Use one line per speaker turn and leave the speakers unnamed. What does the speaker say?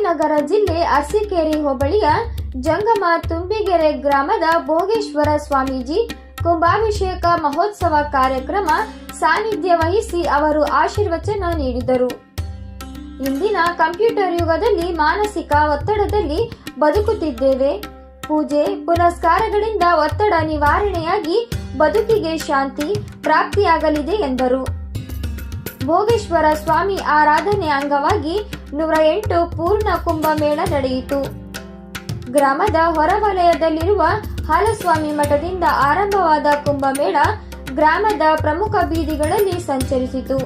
ವಿಜಯನಗರ ಜಿಲ್ಲೆ ಅರಸೀಕೆರೆ ಹೋಬಳಿಯ ಜಂಗಮ ತುಂಬಿಗೆರೆ ಗ್ರಾಮದ ಭೋಗೇಶ್ವರ ಸ್ವಾಮೀಜಿ ಕುಂಭಾಭಿಷೇಕ ಮಹೋತ್ಸವ ಕಾರ್ಯಕ್ರಮ ಸಾನ್ನಿಧ್ಯ ವಹಿಸಿ ಅವರು ಆಶೀರ್ವಚನ ನೀಡಿದರು. ಇಂದಿನ ಕಂಪ್ಯೂಟರ್ ಯುಗದಲ್ಲಿ ಮಾನಸಿಕ ಒತ್ತಡದಲ್ಲಿ ಬದುಕುತ್ತಿದ್ದೇವೆ. ಪೂಜೆ ಪುನಸ್ಕಾರಗಳಿಂದ ಒತ್ತಡ ನಿವಾರಣೆಯಾಗಿ ಬದುಕಿಗೆ ಶಾಂತಿ ಪ್ರಾಪ್ತಿಯಾಗಲಿದೆ ಎಂದರು. ಭೋಗೇಶ್ವರ ಸ್ವಾಮಿ ಆರಾಧನೆ ಅಂಗವಾಗಿ 108 ಪೂರ್ಣ ಕುಂಭಮೇಳ ನಡೆಯಿತು. ಗ್ರಾಮದ ಹೊರವಲಯದಲ್ಲಿರುವ ಹಾಲಸ್ವಾಮಿ ಮಠದಿಂದ ಆರಂಭವಾದ ಕುಂಭಮೇಳ ಗ್ರಾಮದ ಪ್ರಮುಖ ಬೀದಿಗಳಲ್ಲಿ ಸಂಚರಿಸಿತು.